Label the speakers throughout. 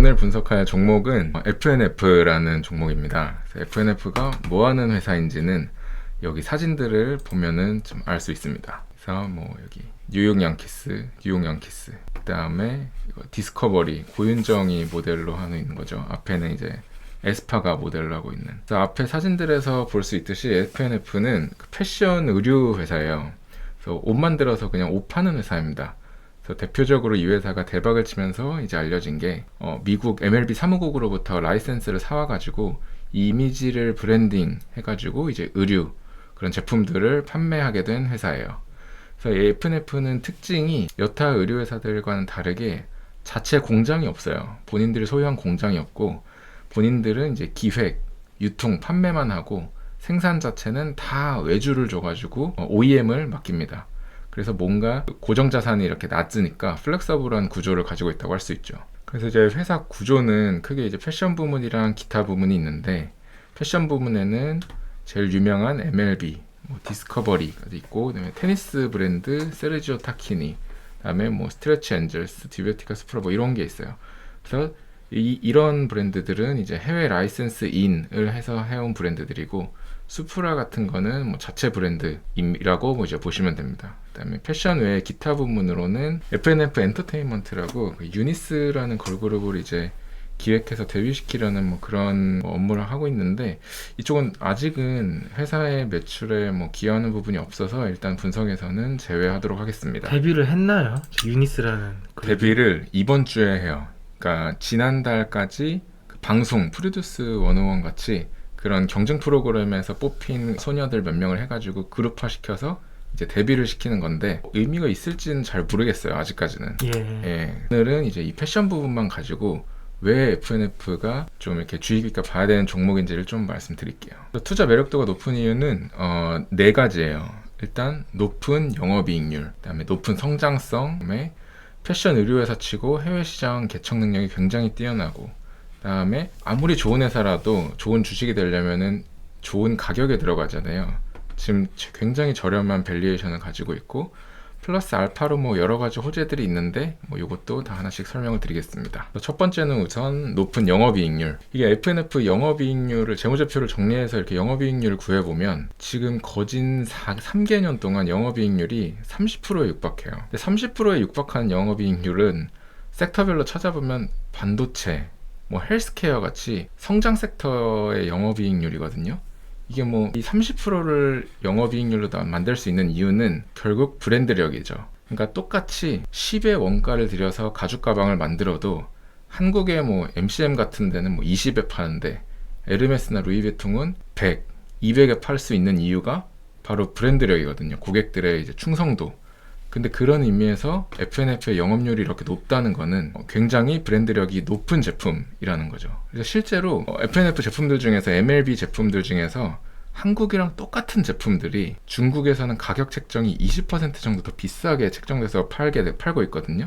Speaker 1: 오늘 분석할 종목은 FNF라는 종목입니다. FNF가 뭐 하는 회사인지는 여기 사진들을 보면은 좀 알 수 있습니다. 그래서 뭐 여기 뉴욕 양키스, 그 다음에 디스커버리, 고윤정이 모델로 하고 있는 거죠. 앞에는 이제 에스파가 모델로 하고 있는. 그래서 앞에 사진들에서 볼 수 있듯이 FNF는 패션 의류 회사예요. 그래서 옷 만들어서 그냥 옷 파는 회사입니다. 그래서 대표적으로 이 회사가 대박을 치면서 이제 알려진 게 미국 MLB 사무국으로부터 라이센스를 사와가지고 이 이미지를 브랜딩 해가지고 이제 의류 그런 제품들을 판매하게 된 회사예요. 그래서 이 FNF는 특징이 여타 의류 회사들과는 다르게 자체 공장이 없어요. 본인들이 소유한 공장이 없고 본인들은 이제 기획, 유통, 판매만 하고 생산 자체는 다 외주를 줘가지고 OEM을 맡깁니다. 그래서 뭔가 고정자산이 이렇게 낮으니까 플렉서블한 구조를 가지고 있다고 할 수 있죠. 그래서 이제 회사 구조는 크게 이제 패션 부문이랑 기타 부문이 있는데, 패션 부문에는 제일 유명한 MLB, 디스커버리가 있고, 그다음에 테니스 브랜드 세르지오 타키니, 그다음에 뭐 스트레치 엔젤스, 듀베티카 스프라 뭐 이런 게 있어요. 그래서 이런 브랜드들은 이제 해외 라이센스 인을 해서 해온 브랜드들이고, 수프라 같은 거는 뭐 자체 브랜드이라고 뭐 이제 보시면 됩니다. 그다음에 패션 외에 기타 부문으로는 FNF 엔터테인먼트라고 유니스라는 걸그룹을 이제 기획해서 데뷔시키려는 뭐 그런 업무를 하고 있는데, 이쪽은 아직은 회사의 매출에 뭐 기여하는 부분이 없어서 일단 분석에서는 제외하도록 하겠습니다.
Speaker 2: 데뷔를 했나요? 유니스라는
Speaker 1: 데뷔를 이번 주에 해요. 그러니까 지난달까지 그 방송 프로듀스 101 같이 그런 경쟁 프로그램에서 뽑힌 소녀들 몇 명을 해가지고 그룹화 시켜서 이제 데뷔를 시키는 건데, 의미가 있을지는 잘 모르겠어요, 아직까지는. 예. 오늘은 이제 이 패션 부분만 가지고 왜 FNF가 좀 이렇게 주의 깊게 봐야 되는 종목인지를 좀 말씀드릴게요. 투자 매력도가 높은 이유는 네 가지예요. 일단 높은 영업이익률, 그다음에 높은 성장성, 그다음에 패션 의류회사 치고 해외 시장 개척 능력이 굉장히 뛰어나고, 그다음에 아무리 좋은 회사라도 좋은 주식이 되려면은 좋은 가격에 들어가잖아요. 지금 굉장히 저렴한 밸류에이션을 가지고 있고, 플러스 알파로 뭐 여러 가지 호재들이 있는데 뭐 이것도 다 하나씩 설명을 드리겠습니다. 첫 번째는 우선 높은 영업이익률. 이게 FNF 영업이익률을 재무제표를 정리해서 이렇게 영업이익률을 구해보면 지금 거진 3개년 동안 영업이익률이 30%에 육박해요. 근데 30%에 육박하는 영업이익률은 섹터별로 찾아보면 반도체, 뭐 헬스케어 같이 성장 섹터의 영업이익률이거든요. 이게 뭐 이 30%를 영업이익률로 만들 수 있는 이유는 결국 브랜드력이죠. 그러니까 똑같이 10의 원가를 들여서 가죽 가방을 만들어도 한국의 뭐 MCM 같은 데는 뭐 20에 파는데 에르메스나 루이비통은 100, 200에 팔 수 있는 이유가 바로 브랜드력이거든요. 고객들의 이제 충성도. 근데 그런 의미에서 FNF의 영업률이 이렇게 높다는 거는 굉장히 브랜드력이 높은 제품이라는 거죠. 그래서 실제로 FNF 제품들 중에서 MLB 제품들 중에서 한국이랑 똑같은 제품들이 중국에서는 가격 책정이 20% 정도 더 비싸게 책정돼서 팔고 있거든요.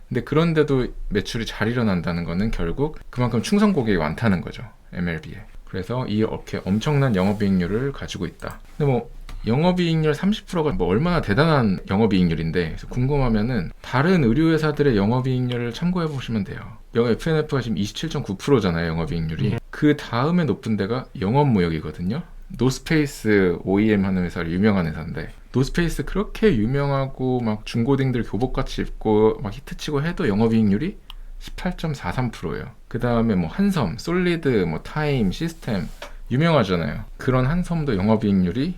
Speaker 1: 근데 그런데도 매출이 잘 일어난다는 거는 결국 그만큼 충성 고객이 많다는 거죠, MLB에. 그래서 이렇게 엄청난 영업이익률을 가지고 있다. 근데 뭐 영업이익률 30%가 뭐 얼마나 대단한 영업이익률인데, 그래서 궁금하면은 다른 의류회사들의 영업이익률을 참고해 보시면 돼요. FNF가 지금 27.9%잖아요, 영업이익률이. 그 다음에 높은 데가 영업무역이거든요. 노스페이스 OEM 하는 회사를 유명한 회사인데, 노스페이스 그렇게 유명하고 막 중고딩들 교복같이 입고 막 히트치고 해도 영업이익률이 18.43%예요. 그 다음에 뭐 한섬, 솔리드, 뭐 타임, 시스템 유명하잖아요. 그런 한섬도 영업이익률이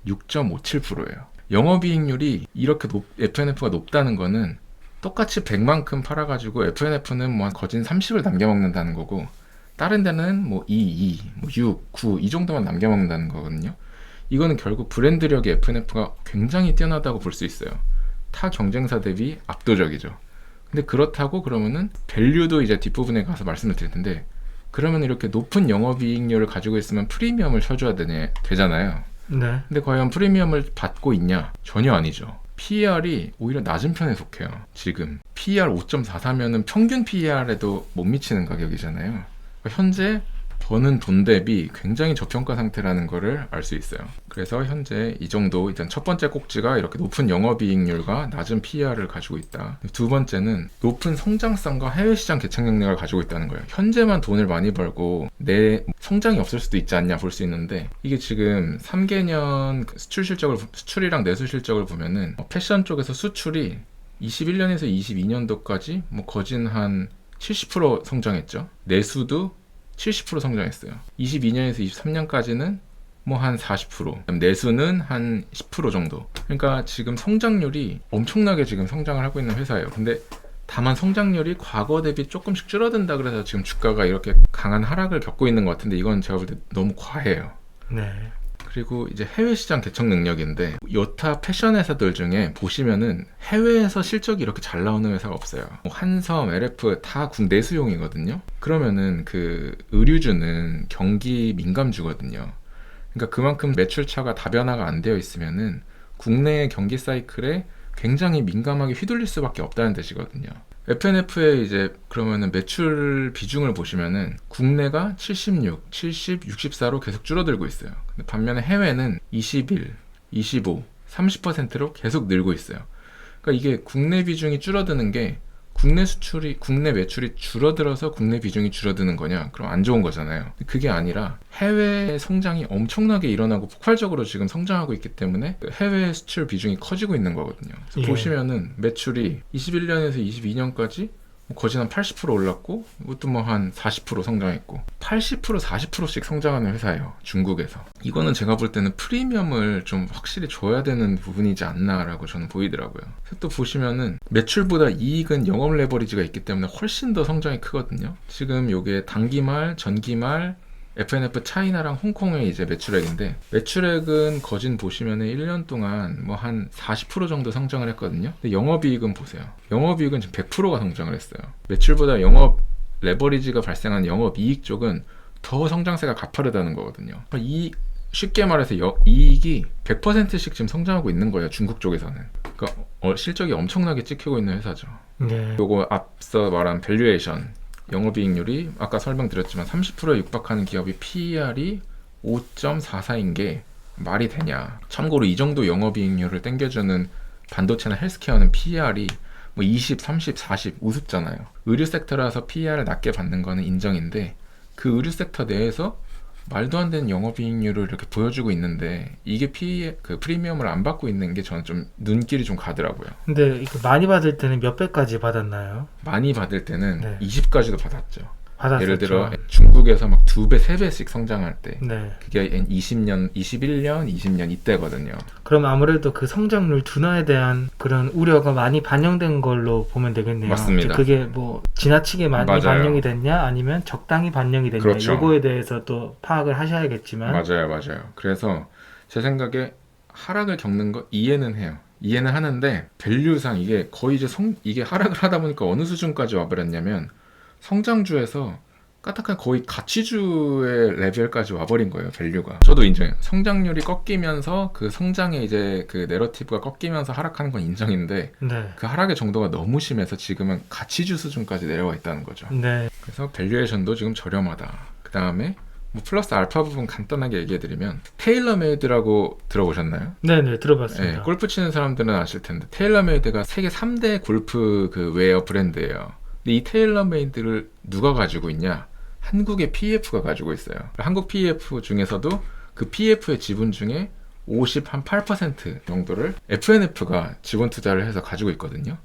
Speaker 1: 6.57%예요. 영업이익률이 이렇게 FNF가 높다는 거는 똑같이 100만큼 팔아가지고 FNF는 뭐 거진 30을 남겨먹는다는 거고, 다른 데는 뭐 2, 뭐 6, 9 이 정도만 남겨먹는다는 거거든요. 이거는 결국 브랜드력이 FNF가 굉장히 뛰어나다고 볼 수 있어요. 타 경쟁사 대비 압도적이죠. 근데 그렇다고 그러면은 밸류도 이제 뒷부분에 가서 말씀을 드릴 텐데, 그러면 이렇게 높은 영업이익률을 가지고 있으면 프리미엄을 쳐줘야 되잖아요.
Speaker 2: 네.
Speaker 1: 근데 과연 프리미엄을 받고 있냐? 전혀 아니죠. PER이 오히려 낮은 편에 속해요. 지금 PER 5.44면은 평균 PER에도 못 미치는 가격이잖아요. 그러니까 현재 버는 돈 대비 굉장히 저평가 상태라는 거를 알 수 있어요. 그래서 현재 이 정도 일단 첫 번째 꼭지가 이렇게 높은 영업이익률과 낮은 PER을 가지고 있다. 두 번째는 높은 성장성과 해외 시장 개척 능력을 가지고 있다는 거예요. 현재만 돈을 많이 벌고 내 성장이 없을 수도 있지 않냐 볼 수 있는데, 이게 지금 3개년 수출 실적을 수출이랑 내수 실적을 보면은 패션 쪽에서 수출이 21년에서 22년도까지 뭐 거진 한 70% 성장했죠. 내수도 70% 성장했어요. 22년에서 23년까지는 뭐 한 40%, 내수는 한 10% 정도. 그러니까 지금 성장률이 엄청나게 지금 성장을 하고 있는 회사예요. 근데 다만 성장률이 과거 대비 조금씩 줄어든다 그래서 지금 주가가 이렇게 강한 하락을 겪고 있는 것 같은데, 이건 제가 볼 때 너무 과해요.
Speaker 2: 네.
Speaker 1: 그리고 이제 해외 시장 개척 능력인데, 여타 패션 회사들 중에 보시면은 해외에서 실적이 이렇게 잘 나오는 회사가 없어요. 뭐 한섬, LF 다 국내 수용이거든요. 그러면은 그 의류주는 경기 민감주거든요. 그러니까 그만큼 매출차가 다변화가 안 되어 있으면은 국내 경기 사이클에 굉장히 민감하게 휘둘릴 수밖에 없다는 뜻이거든요. FNF의 이제 그러면은 매출 비중을 보시면은 국내가 76, 70, 64로 계속 줄어들고 있어요. 근데 반면에 해외는 21, 25, 30%로 계속 늘고 있어요. 그러니까 이게 국내 비중이 줄어드는 게 국내 매출이 줄어들어서 국내 비중이 줄어드는 거냐? 그럼 안 좋은 거잖아요. 그게 아니라 해외 성장이 엄청나게 일어나고 폭발적으로 지금 성장하고 있기 때문에 해외 수출 비중이 커지고 있는 거거든요. 그래서
Speaker 2: 예.
Speaker 1: 보시면은 매출이 21년에서 22년까지 거진 한 80% 올랐고, 이것도 뭐 한 40% 성장했고, 80%, 40%씩 성장하는 회사예요, 중국에서. 이거는 제가 볼 때는 프리미엄을 좀 확실히 줘야 되는 부분이지 않나라고 저는 보이더라고요. 그래서 또 보시면은 매출보다 이익은 영업 레버리지가 있기 때문에 훨씬 더 성장이 크거든요. 지금 요게 단기말, 전기말, FNF 차이나랑 홍콩의 이제 매출액인데, 매출액은 거진 보시면은 1년 동안 뭐 한 40% 정도 성장을 했거든요. 근데 영업이익은 보세요. 영업이익은 지금 100%가 성장을 했어요. 매출보다 영업 레버리지가 발생한 영업이익 쪽은 더 성장세가 가파르다는 거거든요. 쉽게 말해서 이익이 100%씩 지금 성장하고 있는 거예요, 중국 쪽에서는. 그러니까 실적이 엄청나게 찍히고 있는 회사죠.
Speaker 2: 네.
Speaker 1: 요거 앞서 말한 밸류에이션, 영업이익률이 아까 설명드렸지만 30%에 육박하는 기업이 PER이 5.44인 게 말이 되냐. 참고로 이 정도 영업이익률을 땡겨주는 반도체나 헬스케어는 PER이 뭐 20, 30, 40 우습잖아요. 의류 섹터라서 PER을 낮게 받는 거는 인정인데, 그 의류 섹터 내에서 말도 안 되는 영업이익률을 이렇게 보여주고 있는데, 이게 그 프리미엄을 안 받고 있는 게 저는 좀 눈길이 좀 가더라고요.
Speaker 2: 근데 이거 많이 받을 때는 몇 배까지 받았나요?
Speaker 1: 많이 받을 때는
Speaker 2: 네.
Speaker 1: 20까지도 받았죠.
Speaker 2: 받았었죠.
Speaker 1: 예를 들어 중국에서 막 2배, 3배씩 성장할 때,
Speaker 2: 네.
Speaker 1: 그게 20년, 21년, 20년 이때거든요.
Speaker 2: 그럼 아무래도 그 성장률 둔화에 대한 그런 우려가 많이 반영된 걸로 보면 되겠네요.
Speaker 1: 맞습니다.
Speaker 2: 그게 뭐 지나치게 많이
Speaker 1: 맞아요.
Speaker 2: 반영이 됐냐, 아니면 적당히 반영이 됐냐,
Speaker 1: 그렇죠.
Speaker 2: 요거에 대해서 또 파악을 하셔야겠지만.
Speaker 1: 맞아요. 그래서 제 생각에 하락을 겪는 거 이해는 해요. 이해는 하는데, 밸류상 이게 거의 이제 이게 하락을 하다 보니까 어느 수준까지 와버렸냐면, 성장주에서 까딱한 거의 가치주의 레벨까지 와버린 거예요, 밸류가. 저도 인정해요. 성장률이 꺾이면서 그 성장의 이제 그 내러티브가 꺾이면서 하락하는 건 인정인데,
Speaker 2: 네.
Speaker 1: 그 하락의 정도가 너무 심해서 지금은 가치주 수준까지 내려와 있다는 거죠.
Speaker 2: 네.
Speaker 1: 그래서 밸류에이션도 지금 저렴하다. 그 다음에 뭐 플러스 알파 부분 간단하게 얘기해드리면, 테일러메이드라고 들어보셨나요?
Speaker 2: 네네, 들어봤습니다.
Speaker 1: 네, 골프 치는 사람들은 아실 텐데, 테일러메이드가 세계 3대 골프 그 웨어 브랜드예요. 근데 이 테일러메이드를 누가 가지고 있냐? 한국의 PEF가 가지고 있어요. 한국 PEF 중에서도 그 PEF의 지분 중에 58% 정도를 FNF가 지분 투자를 해서 가지고 있거든요.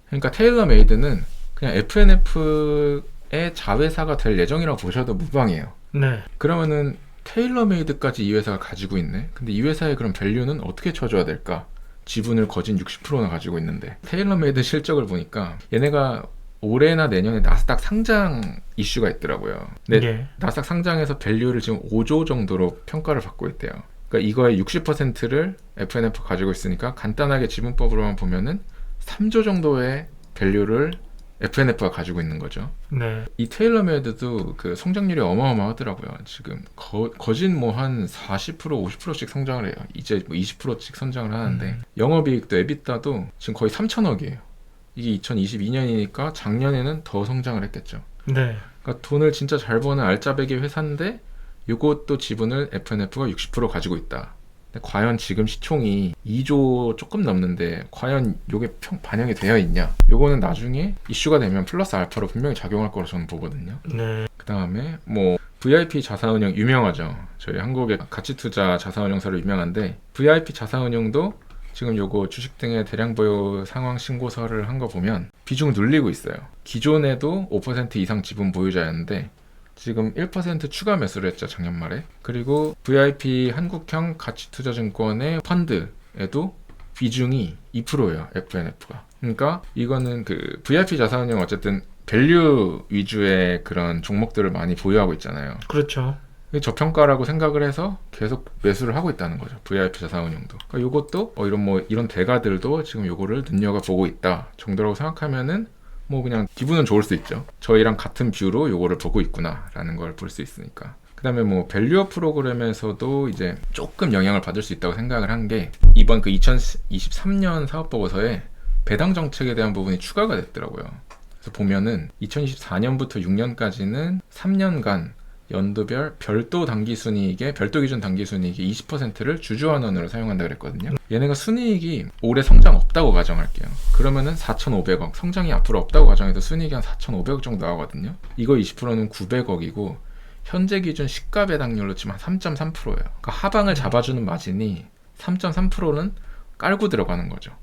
Speaker 1: 그러니까 테일러메이드는 그냥 FNF의 자회사가 될 예정이라고 보셔도 무방해요.
Speaker 2: 네.
Speaker 1: 그러면은 테일러메이드까지 이 회사가 가지고 있네. 근데 이 회사의 그럼 밸류는 어떻게 쳐줘야 될까? 지분을 거진 60%나 가지고 있는데, 테일러메이드 실적을 보니까 얘네가 올해나 내년에 나스닥 상장 이슈가 있더라고요. 근데
Speaker 2: 예.
Speaker 1: 나스닥 상장에서 밸류를 지금 5조 정도로 평가를 받고 있대요. 그러니까 이거의 60%를 FNF 가지고 있으니까 간단하게 지분법으로만 보면은 3조 정도의 밸류를 FNF가 가지고 있는 거죠.
Speaker 2: 네.
Speaker 1: 이 테일러메이드도 그 성장률이 어마어마하더라고요. 지금 거진 뭐 한 40%, 50%씩 성장을 해요. 이제 뭐 20%씩 성장을 하는데, 영업이익도 에비타도 지금 거의 3천억이에요. 이게 2022년이니까 작년에는 더 성장을 했겠죠.
Speaker 2: 네.
Speaker 1: 그러니까 돈을 진짜 잘 버는 알짜배기 회사인데 이것도 지분을 FNF가 60% 가지고 있다. 근데 과연 지금 시총이 2조 조금 넘는데 과연 이게 반영이 되어 있냐? 요거는 나중에 이슈가 되면 플러스 알파로 분명히 작용할 거로 저는 보거든요.
Speaker 2: 네.
Speaker 1: 그 다음에 뭐 VIP 자산운용 유명하죠. 저희 한국의 가치투자 자산운용사로 유명한데 VIP 자산운용도 지금 요거 주식 등의 대량 보유 상황 신고서를 한 거 보면 비중을 늘리고 있어요. 기존에도 5% 이상 지분 보유자였는데 지금 1% 추가 매수를 했죠, 작년 말에. 그리고 VIP 한국형 가치투자증권의 펀드에도 비중이 2%예요, FNF가. 그러니까 이거는 그 VIP 자산운용 어쨌든 밸류 위주의 그런 종목들을 많이 보유하고 있잖아요.
Speaker 2: 그렇죠.
Speaker 1: 저평가라고 생각을 해서 계속 매수를 하고 있다는 거죠. VIP 자산운용도. 그러니까 요것도 이런 대가들도 지금 요거를 눈여겨보고 있다 정도라고 생각하면은 뭐 그냥 기분은 좋을 수 있죠. 저희랑 같은 뷰로 요거를 보고 있구나라는 걸 볼 수 있으니까. 그 다음에 뭐 밸류업 프로그램에서도 이제 조금 영향을 받을 수 있다고 생각을 한 게 이번 그 2023년 사업보고서에 배당 정책에 대한 부분이 추가가 됐더라고요. 그래서 보면은 2024년부터 6년까지는 3년간 연도별 별도 당기순이익의 별도 기준 당기순이익의 20%를 주주환원으로 사용한다 그랬거든요. 얘네가 순이익이 올해 성장 없다고 가정할게요. 그러면은 4,500억, 성장이 앞으로 없다고 가정해도 순이익이 한 4,500억 정도 나오거든요. 이거 20%는 900억이고 현재 기준 시가 배당률로 치면 3.3%예요. 그러니까 하방을 잡아주는 마진이 3.3%는 깔고 들어가는 거죠.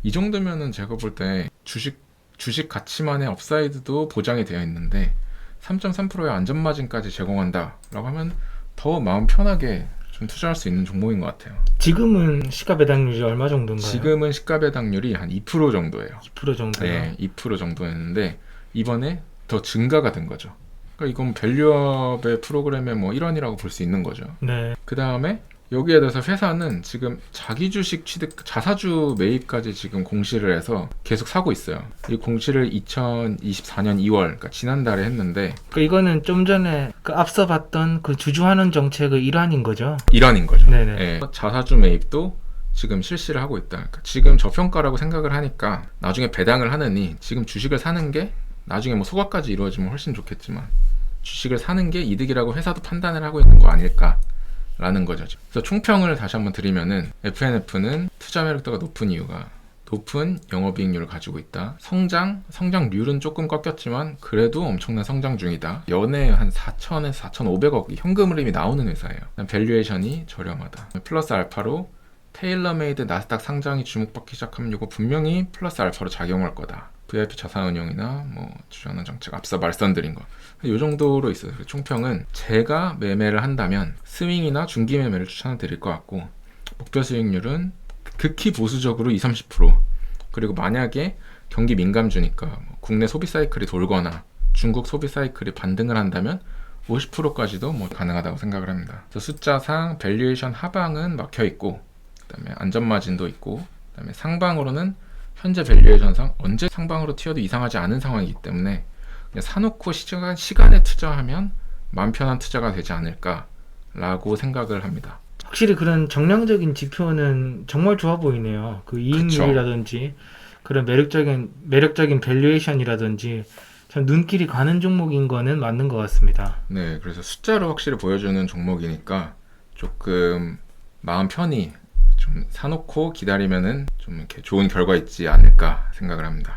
Speaker 1: 이 정도면은 제가 볼 때 주식 가치만의 업사이드도 보장이 되어 있는데 3.3%의 안전마진까지 제공한다라고 하면 더 마음 편하게 좀 투자할 수 있는 종목인 것 같아요.
Speaker 2: 지금은 시가 배당률이 얼마 정도인가요?
Speaker 1: 지금은 시가 배당률이 한 2% 정도예요.
Speaker 2: 2% 정도요?
Speaker 1: 네, 2% 정도였는데 이번에 더 증가가 된 거죠. 그러니까 이건 밸류업의 프로그램의 뭐 일환이라고 볼 수 있는 거죠.
Speaker 2: 네.
Speaker 1: 그 다음에 여기에 대해서 회사는 지금 자기 주식 취득, 자사주 매입까지 지금 공시를 해서 계속 사고 있어요. 이 공시를 2024년 2월, 그러니까 지난달에 했는데
Speaker 2: 그러니까 이거는 좀 전에 그 앞서 봤던 그 주주환원 정책의 일환인 거죠?
Speaker 1: 일환인 거죠.
Speaker 2: 네네.
Speaker 1: 예, 자사주 매입도 지금 실시를 하고 있다. 그러니까 지금 저평가라고 생각을 하니까 나중에 배당을 하느니 지금 주식을 사는 게 나중에 뭐 소각까지 이루어지면 훨씬 좋겠지만 주식을 사는 게 이득이라고 회사도 판단을 하고 있는 거 아닐까 라는 거죠. 그래서 총평을 다시 한번 드리면은 FNF는 투자 매력도가 높은 이유가 높은 영업이익률을 가지고 있다. 성장률은 조금 꺾였지만 그래도 엄청난 성장 중이다. 연에 한 4천에서 4,500억 현금 흐름이 나오는 회사예요. 밸류에이션이 저렴하다. 플러스 알파로 테일러메이드 나스닥 상장이 주목받기 시작하면 이거 분명히 플러스 알파로 작용할 거다. VIP 자산운용이나 뭐 주주환원 정책 앞서 말씀드린 거 이 정도로 있어요. 총평은 제가 매매를 한다면 스윙이나 중기 매매를 추천을 드릴 것 같고 목표 수익률은 극히 보수적으로 20-30% 그리고 만약에 경기 민감주니까 뭐 국내 소비 사이클이 돌거나 중국 소비 사이클이 반등을 한다면 50%까지도 뭐 가능하다고 생각을 합니다. 그래서 숫자상 밸류에이션 하방은 막혀 있고 그다음에 안전마진도 있고 그다음에 상방으로는 현재 밸류에이션상 언제 상방으로 튀어도 이상하지 않은 상황이기 때문에 그냥 사놓고 시간에 투자하면 마음 편한 투자가 되지 않을까라고 생각을 합니다.
Speaker 2: 확실히 그런 정량적인 지표는 정말 좋아 보이네요. 그 이익률이라든지 그런 매력적인 밸류에이션이라든지 참 눈길이 가는 종목인 거는 맞는 것 같습니다.
Speaker 1: 네, 그래서 숫자로 확실히 보여주는 종목이니까 조금 마음 편히 좀 사놓고 기다리면은 좀 이렇게 좋은 결과 있지 않을까 생각을 합니다.